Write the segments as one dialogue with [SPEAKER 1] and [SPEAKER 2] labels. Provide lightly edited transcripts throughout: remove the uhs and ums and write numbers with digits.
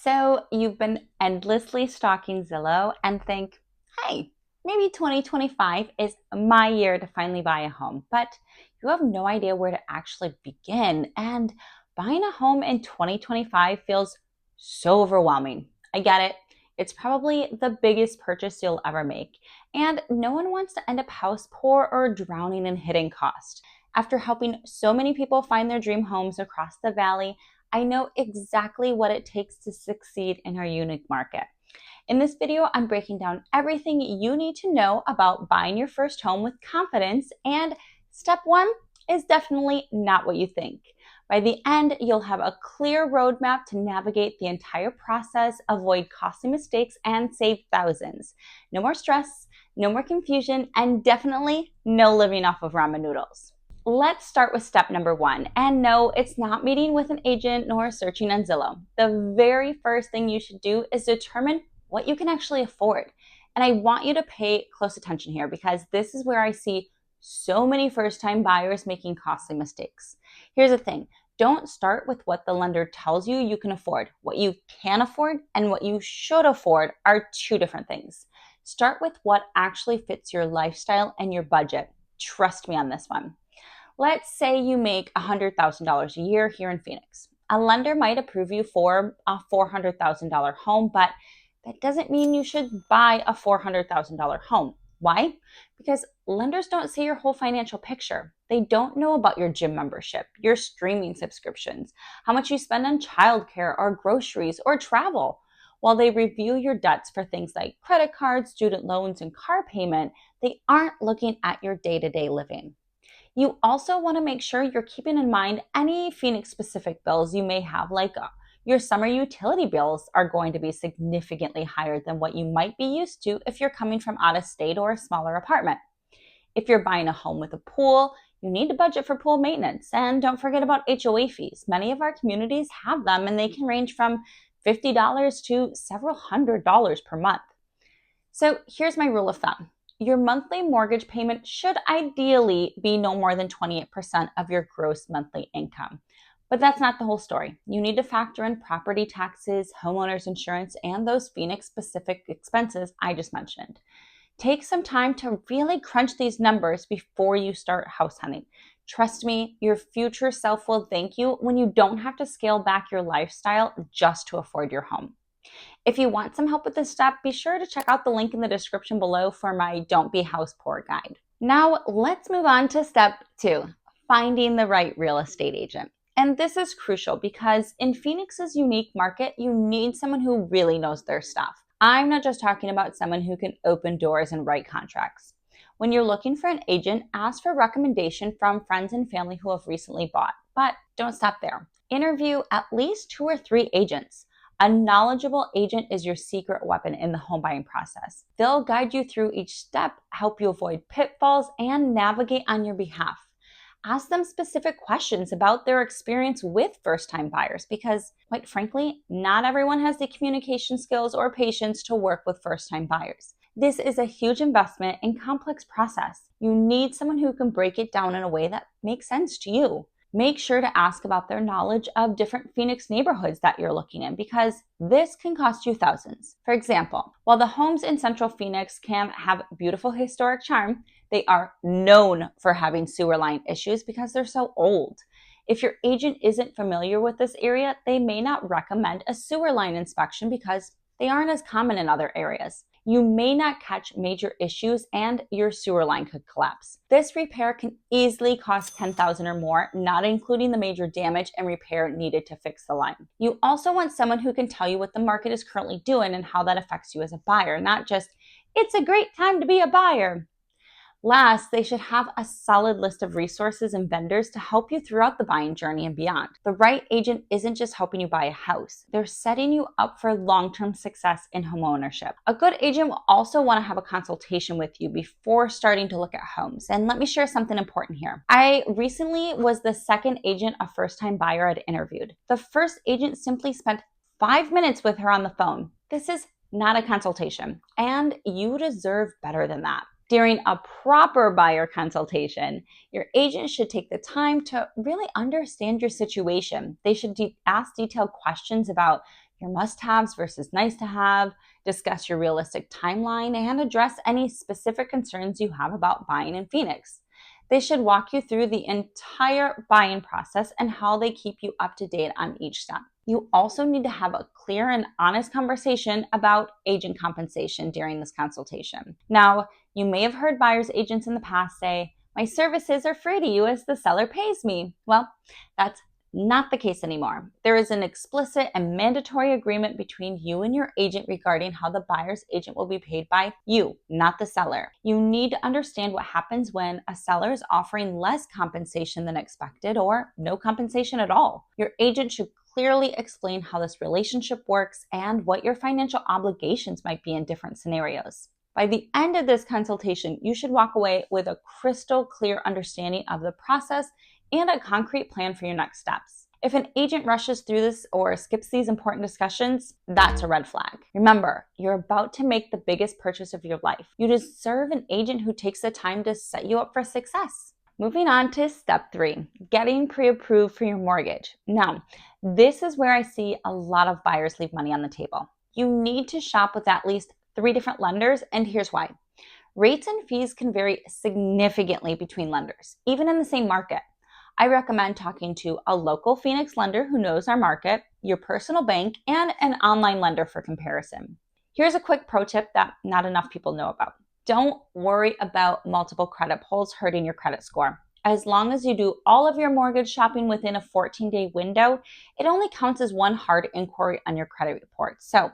[SPEAKER 1] So you've been endlessly stalking Zillow and think, hey, maybe 2025 is my year to finally buy a home, but you have no idea where to actually begin. And buying a home in 2025 feels so overwhelming. I get it. It's probably the biggest purchase you'll ever make. And no one wants to end up house poor or drowning in hidden cost. After helping so many people find their dream homes across the valley, I know exactly what it takes to succeed in our unique market. In this video, I'm breaking down everything you need to know about buying your first home with confidence, and step one is definitely not what you think. By the end, you'll have a clear roadmap to navigate the entire process, avoid costly mistakes, and save thousands. No more stress, no more confusion, and definitely no living off of ramen noodles. Let's start with step number one. And no, it's not meeting with an agent nor searching on Zillow. The very first thing you should do is determine what you can actually afford. And I want you to pay close attention here because this is where I see so many first-time buyers making costly mistakes. Here's the thing. Don't start with what the lender tells you you can afford. What you can afford and what you should afford are two different things. Start with what actually fits your lifestyle and your budget. Trust me on this one. Let's say you make $100,000 a year here in Phoenix. A lender might approve you for a $400,000 home, but that doesn't mean you should buy a $400,000 home. Why? Because lenders don't see your whole financial picture. They don't know about your gym membership, your streaming subscriptions, how much you spend on childcare or groceries or travel. While they review your debts for things like credit cards, student loans, and car payment, they aren't looking at your day-to-day living. You also want to make sure you're keeping in mind any Phoenix specific bills you may have, like your summer utility bills are going to be significantly higher than what you might be used to if you're coming from out of state or a smaller apartment. If you're buying a home with a pool, you need to budget for pool maintenance. And don't forget about HOA fees. Many of our communities have them and they can range from $50 to several $100s per month. So here's my rule of thumb. Your monthly mortgage payment should ideally be no more than 28% of your gross monthly income. But that's not the whole story. You need to factor in property taxes, homeowners insurance, and those Phoenix specific expenses I just mentioned. Take some time to really crunch these numbers before you start house hunting. Trust me, your future self will thank you when you don't have to scale back your lifestyle just to afford your home. If you want some help with this step, be sure to check out the link in the description below for my Don't Be House Poor guide. Now, let's move on to step two, finding the right real estate agent. And this is crucial because in Phoenix's unique market, you need someone who really knows their stuff. I'm not just talking about someone who can open doors and write contracts. When you're looking for an agent, ask for recommendation from friends and family who have recently bought. But don't stop there. Interview at least 2 or 3 agents. A knowledgeable agent is your secret weapon in the home buying process. They'll guide you through each step, help you avoid pitfalls, and navigate on your behalf. Ask them specific questions about their experience with first-time buyers because, quite frankly, not everyone has the communication skills or patience to work with first-time buyers. This is a huge investment and complex process. You need someone who can break it down in a way that makes sense to you. Make sure to ask about their knowledge of different Phoenix neighborhoods that you're looking in because this can cost you thousands. For example, while the homes in Central Phoenix can have beautiful historic charm, they are known for having sewer line issues because they're so old. If your agent isn't familiar with this area, they may not recommend a sewer line inspection because they aren't as common in other areas. You may not catch major issues and your sewer line could collapse. This repair can easily cost $10,000 or more, not including the major damage and repair needed to fix the line. You also want someone who can tell you what the market is currently doing and how that affects you as a buyer, not just, it's a great time to be a buyer. Last, they should have a solid list of resources and vendors to help you throughout the buying journey and beyond. The right agent isn't just helping you buy a house, they're setting you up for long-term success in homeownership. A good agent will also want to have a consultation with you before starting to look at homes. And let me share something important here. I recently was the second agent a first-time buyer had interviewed. The first agent simply spent 5 minutes with her on the phone. This is not a consultation, and you deserve better than that. During a proper buyer consultation, your agent should take the time to really understand your situation. They should ask detailed questions about your must-haves versus nice to have, discuss your realistic timeline, and address any specific concerns you have about buying in Phoenix. They should walk you through the entire buying process and how they keep you up to date on each step. You also need to have a clear and honest conversation about agent compensation during this consultation. Now, you may have heard buyer's agents in the past say, "My services are free to you as the seller pays me." Well, that's not the case anymore. There is an explicit and mandatory agreement between you and your agent regarding how the buyer's agent will be paid by you, not the seller. You need to understand what happens when a seller is offering less compensation than expected or no compensation at all. Your agent should clearly explain how this relationship works and what your financial obligations might be in different scenarios. By the end of this consultation, you should walk away with a crystal clear understanding of the process and a concrete plan for your next steps. If an agent rushes through this or skips these important discussions, that's a red flag. Remember, you're about to make the biggest purchase of your life. You deserve an agent who takes the time to set you up for success. Moving on to step 3, getting pre-approved for your mortgage. Now, this is where I see a lot of buyers leave money on the table. You need to shop with at least 3 different lenders, and here's why. Rates and fees can vary significantly between lenders, even in the same market. I recommend talking to a local Phoenix lender who knows our market, your personal bank, and an online lender for comparison. Here's a quick pro tip that not enough people know about. Don't worry about multiple credit pulls hurting your credit score. As long as you do all of your mortgage shopping within a 14-day window, it only counts as one hard inquiry on your credit report. So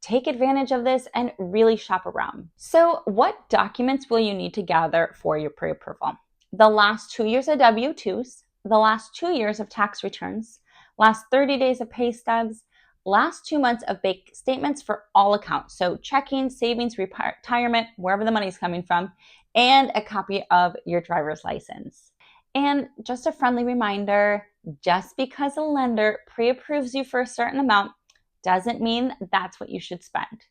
[SPEAKER 1] take advantage of this and really shop around. So what documents will you need to gather for your pre-approval? The last 2 years of W-2s, the last 2 years of tax returns, last 30 days of pay stubs, last 2 months of bank statements for all accounts. So checking, savings, retirement, wherever the money's coming from, and a copy of your driver's license. And just a friendly reminder, just because a lender pre-approves you for a certain amount doesn't mean that's what you should spend.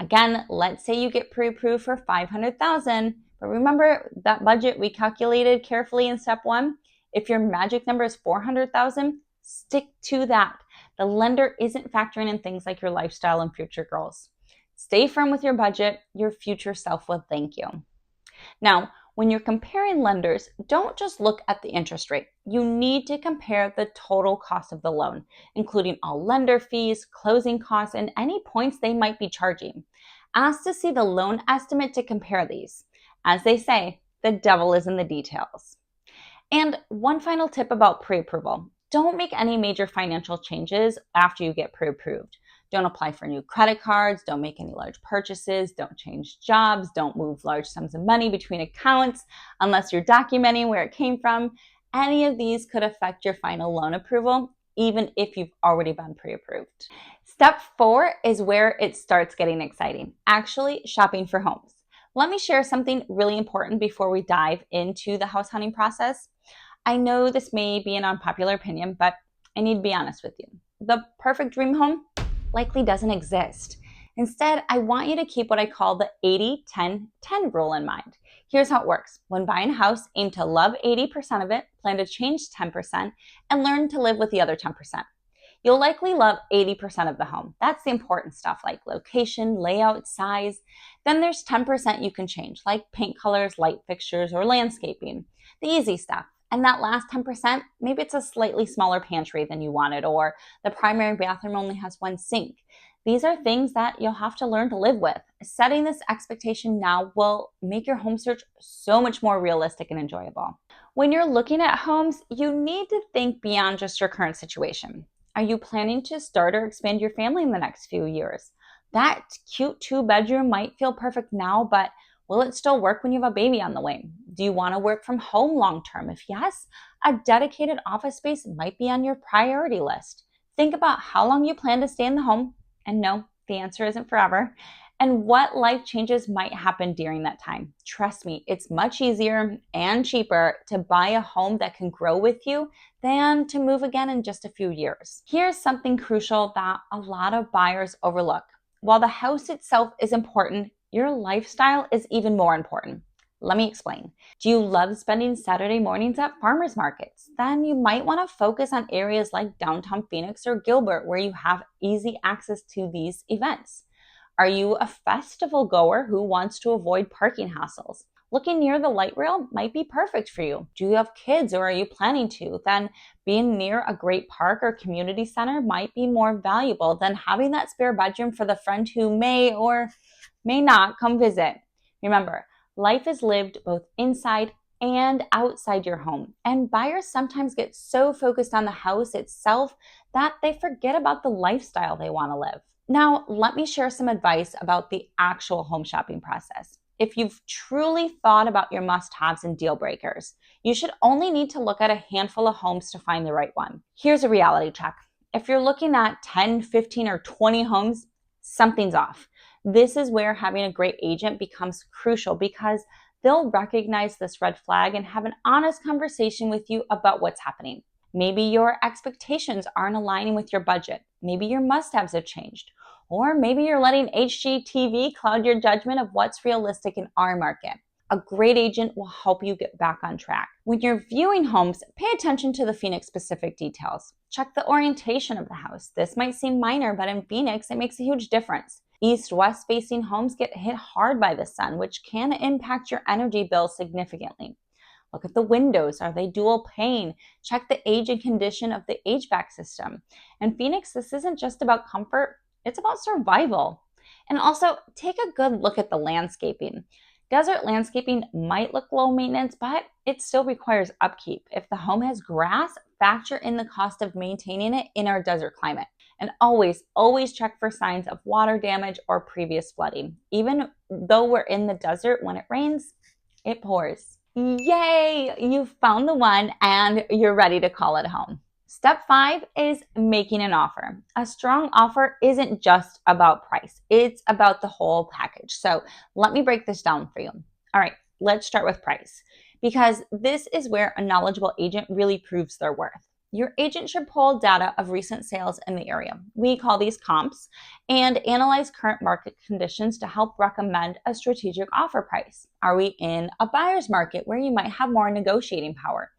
[SPEAKER 1] Again, let's say you get pre-approved for $500,000, but remember that budget we calculated carefully in step 1? If your magic number is $400,000, stick to that. The lender isn't factoring in things like your lifestyle and future goals. Stay firm with your budget. Your future self will thank you. Now, when you're comparing lenders, don't just look at the interest rate. You need to compare the total cost of the loan, including all lender fees, closing costs, and any points they might be charging. Ask to see the loan estimate to compare these. As they say, the devil is in the details. And one final tip about pre-approval. Don't make any major financial changes after you get pre-approved. Don't apply for new credit cards, don't make any large purchases, don't change jobs, don't move large sums of money between accounts unless you're documenting where it came from. Any of these could affect your final loan approval, even if you've already been pre-approved. Step 4 is where it starts getting exciting, actually shopping for homes. Let me share something really important before we dive into the house hunting process. I know this may be an unpopular opinion, but I need to be honest with you. The perfect dream home likely doesn't exist. Instead, I want you to keep what I call the 80-10-10 rule in mind. Here's how it works. When buying a house, aim to love 80% of it, plan to change 10%, and learn to live with the other 10%. You'll likely love 80% of the home. That's the important stuff like location, layout, size. Then there's 10% you can change, like paint colors, light fixtures, or landscaping. The easy stuff. And that last 10%, maybe it's a slightly smaller pantry than you wanted, or the primary bathroom only has one sink. These are things that you'll have to learn to live with. Setting this expectation now will make your home search so much more realistic and enjoyable. When you're looking at homes, you need to think beyond just your current situation. Are you planning to start or expand your family in the next few years? That cute 2-bedroom might feel perfect now, but will it still work when you have a baby on the way? Do you want to work from home long term? If yes, a dedicated office space might be on your priority list. Think about how long you plan to stay in the home. And no, the answer isn't forever. And what life changes might happen during that time. Trust me, it's much easier and cheaper to buy a home that can grow with you than to move again in just a few years. Here's something crucial that a lot of buyers overlook. While the house itself is important, your lifestyle is even more important. Let me explain. Do you love spending Saturday mornings at farmers markets? Then you might want to focus on areas like downtown Phoenix or Gilbert where you have easy access to these events. Are you a festival goer who wants to avoid parking hassles? Looking near the light rail might be perfect for you. Do you have kids or are you planning to? Then being near a great park or community center might be more valuable than having that spare bedroom for the friend who may or may not come visit. Remember, life is lived both inside and outside your home, and buyers sometimes get so focused on the house itself that they forget about the lifestyle they want to live. Now, let me share some advice about the actual home shopping process. If you've truly thought about your must-haves and deal breakers, you should only need to look at a handful of homes to find the right one. Here's a reality check. If you're looking at 10, 15, or 20 homes, something's off. This is where having a great agent becomes crucial because they'll recognize this red flag and have an honest conversation with you about what's happening. Maybe your expectations aren't aligning with your budget. Maybe your must-haves have changed. Or maybe you're letting HGTV cloud your judgment of what's realistic in our market. A great agent will help you get back on track. When you're viewing homes, pay attention to the Phoenix specific details. Check the orientation of the house. This might seem minor, but in Phoenix, it makes a huge difference. East-west facing homes get hit hard by the sun, which can impact your energy bill significantly. Look at the windows. Are they dual pane? Check the age and condition of the HVAC system. In Phoenix, this isn't just about comfort, it's about survival. And also, take a good look at the landscaping. Desert landscaping might look low maintenance, but it still requires upkeep. If the home has grass, factor in the cost of maintaining it in our desert climate. And always check for signs of water damage or previous flooding. Even though we're in the desert, when it rains, it pours. Yay! You found the one and you're ready to call it home. Step 5 is making an offer. A strong offer isn't just about price. It's about the whole package. So let me break this down for you. All right, let's start with price because this is where a knowledgeable agent really proves their worth. Your agent should pull data of recent sales in the area. We call these comps and analyze current market conditions to help recommend a strategic offer price. Are we in a buyer's market where you might have more negotiating power?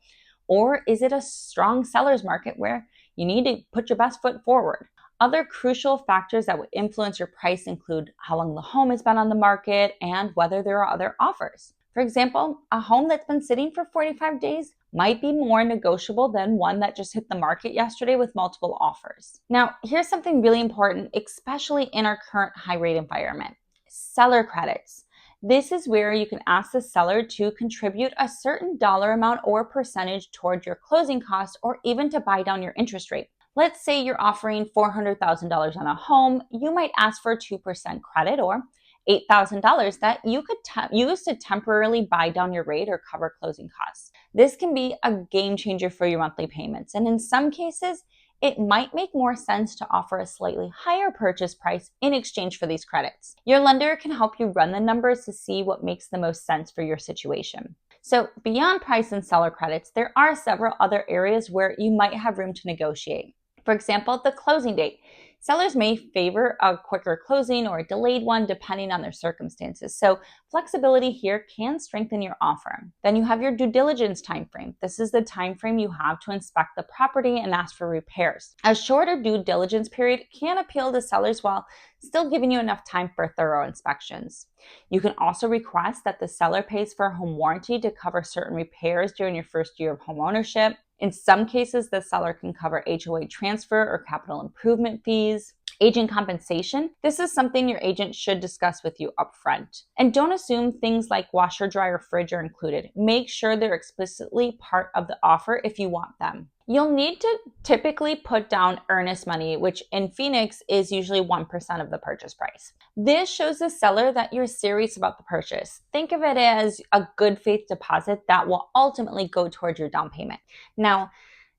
[SPEAKER 1] Or is it a strong seller's market where you need to put your best foot forward? Other crucial factors that would influence your price include how long the home has been on the market and whether there are other offers. For example, a home that's been sitting for 45 days might be more negotiable than one that just hit the market yesterday with multiple offers. Now, here's something really important, especially in our current high rate environment. Seller credits. This is where you can ask the seller to contribute a certain dollar amount or percentage toward your closing costs or even to buy down your interest rate. Let's say you're offering $400,000 on a home. You might ask for 2% credit or $8,000 that you could use to temporarily buy down your rate or cover closing costs. This can be a game changer for your monthly payments. And in some cases, it might make more sense to offer a slightly higher purchase price in exchange for these credits. Your lender can help you run the numbers to see what makes the most sense for your situation. So beyond price and seller credits, there are several other areas where you might have room to negotiate. For example, the closing date. Sellers may favor a quicker closing or a delayed one depending on their circumstances. So flexibility here can strengthen your offer. Then you have your due diligence timeframe. This is the timeframe you have to inspect the property and ask for repairs. A shorter due diligence period can appeal to sellers while still giving you enough time for thorough inspections. You can also request that the seller pays for a home warranty to cover certain repairs during your first year of home ownership. In some cases, the seller can cover HOA transfer or capital improvement fees. Agent compensation. This is something your agent should discuss with you upfront. And don't assume things like washer, dryer, fridge are included. Make sure they're explicitly part of the offer if you want them. You'll need to typically put down earnest money, which in Phoenix is usually 1% of the purchase price. This shows the seller that you're serious about the purchase. Think of it as a good faith deposit that will ultimately go towards your down payment. Now,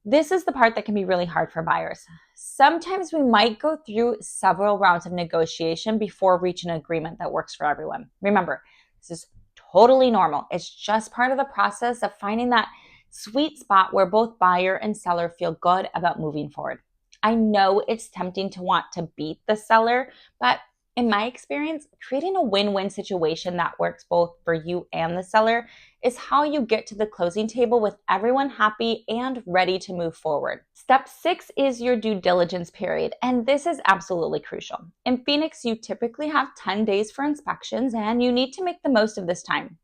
[SPEAKER 1] this is the part that can be really hard for buyers. Sometimes we might go through several rounds of negotiation before reaching an agreement that works for everyone. Remember, this is totally normal. It's just part of the process of finding that sweet spot where both buyer and seller feel good about moving forward. I know it's tempting to want to beat the seller, but In my experience, creating a win-win situation that works both for you and the seller is how you get to the closing table with everyone happy and ready to move forward. Step 6 is your due diligence period, and this is absolutely crucial. In Phoenix, you typically have 10 days for inspections, and you need to make the most of this time.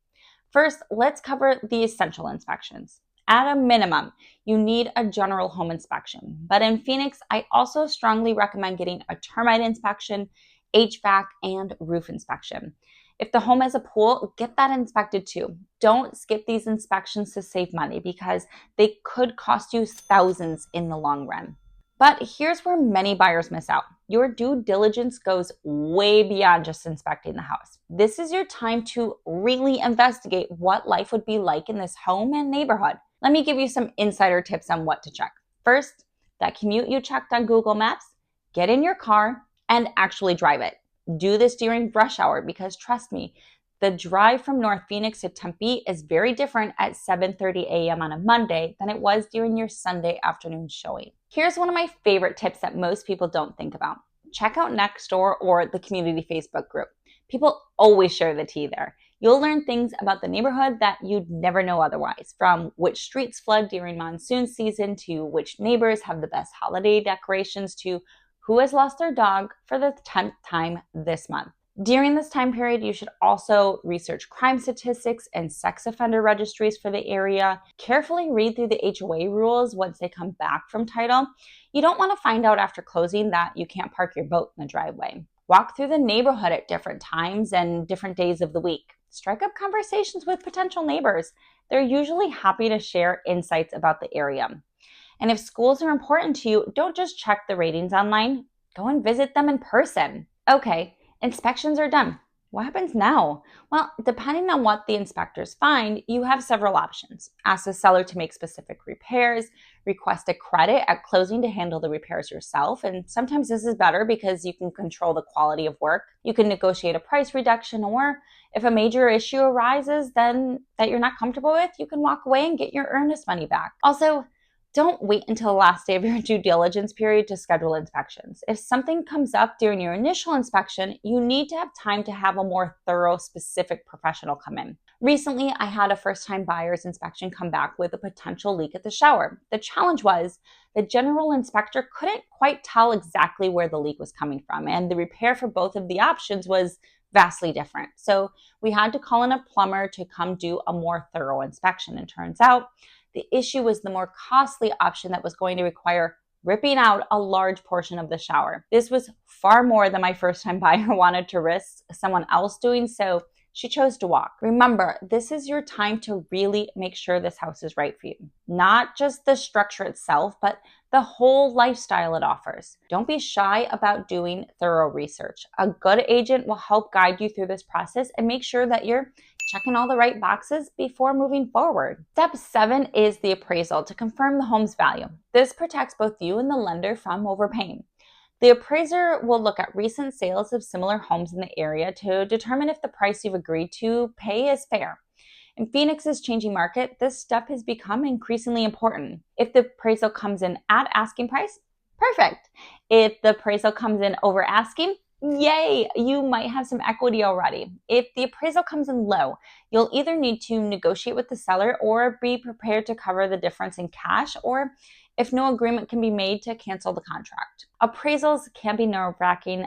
[SPEAKER 1] First, let's cover the essential inspections. At a minimum, you need a general home inspection. But in Phoenix, I also strongly recommend getting a termite inspection, HVAC, and roof inspection. If the home has a pool, get that inspected too. Don't skip these inspections to save money because they could cost you thousands in the long run. But here's where many buyers miss out. Your due diligence goes way beyond just inspecting the house. This is your time to really investigate what life would be like in this home and neighborhood. Let me give you some insider tips on what to check. First, that commute you checked on Google Maps, get in your car and actually drive it. Do this during rush hour because trust me, the drive from North Phoenix to Tempe is very different at 7:30 a.m. on a Monday than it was during your Sunday afternoon showing. Here's one of my favorite tips that most people don't think about. Check out Nextdoor or the community Facebook group. People always share the tea there. You'll learn things about the neighborhood that you'd never know otherwise, from which streets flood during monsoon season to which neighbors have the best holiday decorations to who has lost their dog for the 10th time this month. During this time period, you should also research crime statistics and sex offender registries for the area. Carefully read through the HOA rules once they come back from title. You don't want to find out after closing that you can't park your boat in the driveway. Walk through the neighborhood at different times and different days of the week. Strike up conversations with potential neighbors. They're usually happy to share insights about the area. And if schools are important to you, don't just check the ratings online. Go and visit them in person. Okay. Inspections are done. What happens now? Well, depending on what the inspectors find, you have several options. Ask the seller to make specific repairs, request a credit at closing to handle the repairs yourself, and sometimes this is better because you can control the quality of work. You can negotiate a price reduction, or if a major issue arises then that you're not comfortable with, you can walk away and get your earnest money back. Also, don't wait until the last day of your due diligence period to schedule inspections. If something comes up during your initial inspection, you need to have time to have a more thorough, specific professional come in. Recently, I had a first-time buyer's inspection come back with a potential leak at the shower. The challenge was the general inspector couldn't quite tell exactly where the leak was coming from, and the repair for both of the options was vastly different. So we had to call in a plumber to come do a more thorough inspection. And turns out the issue was the more costly option that was going to require ripping out a large portion of the shower. This was far more than my first-time buyer wanted to risk someone else doing, so she chose to walk. Remember, this is your time to really make sure this house is right for you. Not just the structure itself, but the whole lifestyle it offers. Don't be shy about doing thorough research. A good agent will help guide you through this process and make sure that you're checking all the right boxes before moving forward. Step 7 is the appraisal to confirm the home's value. This protects both you and the lender from overpaying. The appraiser will look at recent sales of similar homes in the area to determine if the price you've agreed to pay is fair. In Phoenix's changing market, this step has become increasingly important. If the appraisal comes in at asking price, perfect. If the appraisal comes in over asking, yay, you might have some equity already. If the appraisal comes in low, you'll either need to negotiate with the seller or be prepared to cover the difference in cash, or if no agreement can be made, to cancel the contract. Appraisals can be nerve-wracking,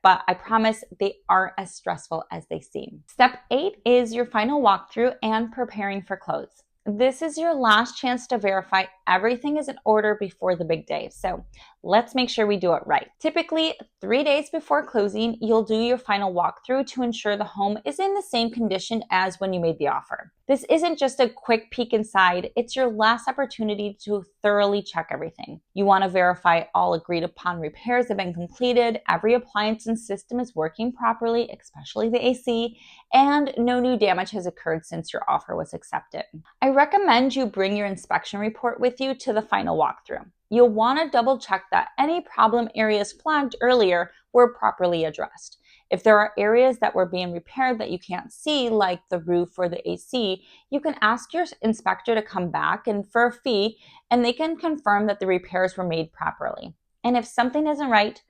[SPEAKER 1] but I promise they aren't as stressful as they seem. Step 8 is your final walkthrough and preparing for close. This is your last chance to verify everything is in order before the big day. So let's make sure we do it right. Typically, 3 days before closing, you'll do your final walkthrough to ensure the home is in the same condition as when you made the offer. This isn't just a quick peek inside, it's your last opportunity to thoroughly check everything. You want to verify all agreed upon repairs have been completed, every appliance and system is working properly, especially the AC, and no new damage has occurred since your offer was accepted. I recommend you bring your inspection report with you to the final walkthrough. You'll want to double check that any problem areas flagged earlier were properly addressed. If there are areas that were being repaired that you can't see, like the roof or the AC, you can ask your inspector to come back and for a fee, and they can confirm that the repairs were made properly. And if something isn't right,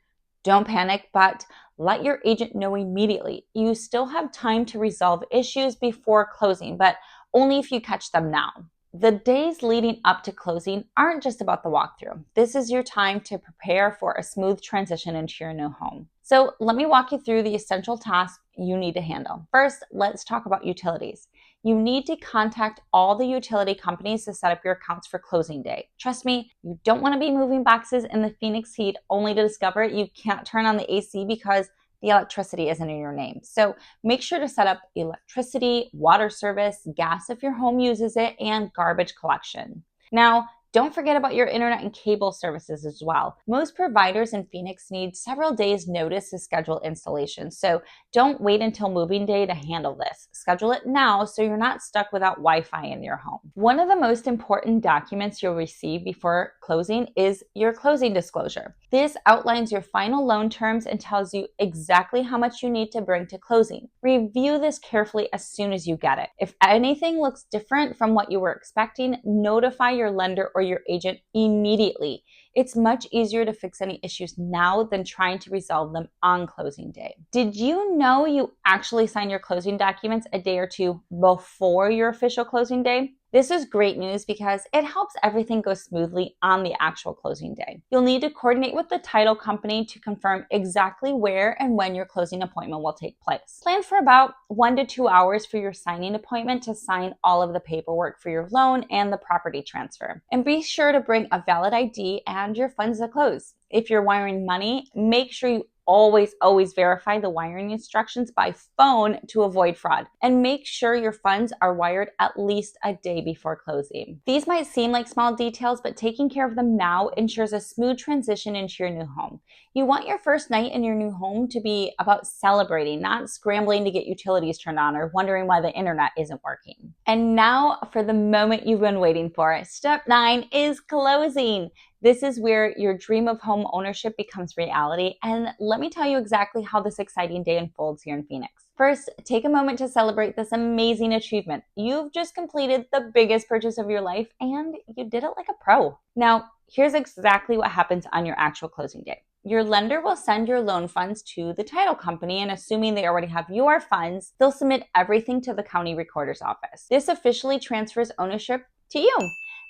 [SPEAKER 1] Don't panic, but let your agent know immediately. You still have time to resolve issues before closing, but only if you catch them now. The days leading up to closing aren't just about the walkthrough. This is your time to prepare for a smooth transition into your new home. So let me walk you through the essential tasks you need to handle. First, let's talk about utilities. You need to contact all the utility companies to set up your accounts for closing day. Trust me, you don't want to be moving boxes in the Phoenix heat only to discover you can't turn on the AC because the electricity isn't in your name. So make sure to set up electricity, water service, gas if your home uses it, and garbage collection. Now, don't forget about your internet and cable services as well. Most providers in Phoenix need several days' notice to schedule installation, so don't wait until moving day to handle this. Schedule it now so you're not stuck without Wi-Fi in your home. One of the most important documents you'll receive before closing is your closing disclosure. This outlines your final loan terms and tells you exactly how much you need to bring to closing. Review this carefully as soon as you get it. If anything looks different from what you were expecting, notify your lender or your agent immediately. It's much easier to fix any issues now than trying to resolve them on closing day. Did you know you actually sign your closing documents a day or two before your official closing day? This is great news because it helps everything go smoothly on the actual closing day. You'll need to coordinate with the title company to confirm exactly where and when your closing appointment will take place. Plan for about 1 to 2 hours for your signing appointment to sign all of the paperwork for your loan and the property transfer. And be sure to bring a valid ID and your funds to close. If you're wiring money, make sure you always verify the wiring instructions by phone to avoid fraud. And make sure your funds are wired at least a day before closing. These might seem like small details, but taking care of them now ensures a smooth transition into your new home. You want your first night in your new home to be about celebrating, not scrambling to get utilities turned on or wondering why the internet isn't working. And now for the moment you've been waiting for. Step 9 is closing. This is where your dream of home ownership becomes reality, and let me tell you exactly how this exciting day unfolds here in Phoenix. First, take a moment to celebrate this amazing achievement. You've just completed the biggest purchase of your life, and you did it like a pro. Now, here's exactly what happens on your actual closing day. Your lender will send your loan funds to the title company, and assuming they already have your funds, they'll submit everything to the county recorder's office. This officially transfers ownership to you.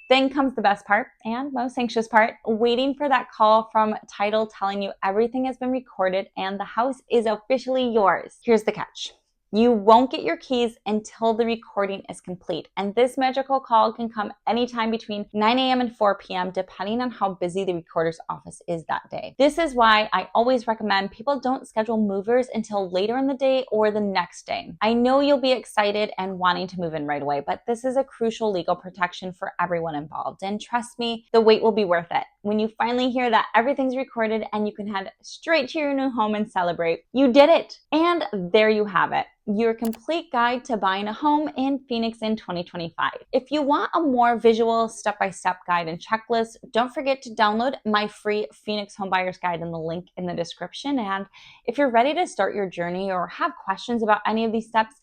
[SPEAKER 1] Then comes the best part and most anxious part, waiting for that call from title telling you everything has been recorded and the house is officially yours. Here's the catch. You won't get your keys until the recording is complete, and this magical call can come anytime between 9 a.m. and 4 p.m. depending on how busy the recorder's office is that day. This is why I always recommend people don't schedule movers until later in the day or the next day. I know you'll be excited and wanting to move in right away, but this is a crucial legal protection for everyone involved, and trust me, the wait will be worth it. When you finally hear that everything's recorded and you can head straight to your new home and celebrate, you did it! And there you have it. Your complete guide to buying a home in Phoenix in 2025. If you want a more visual step-by-step guide and checklist, don't forget to download my free Phoenix Homebuyers Guide in the link in the description. And if you're ready to start your journey or have questions about any of these steps,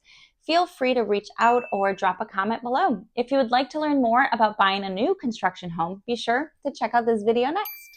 [SPEAKER 1] feel free to reach out or drop a comment below. If you would like to learn more about buying a new construction home, be sure to check out this video next.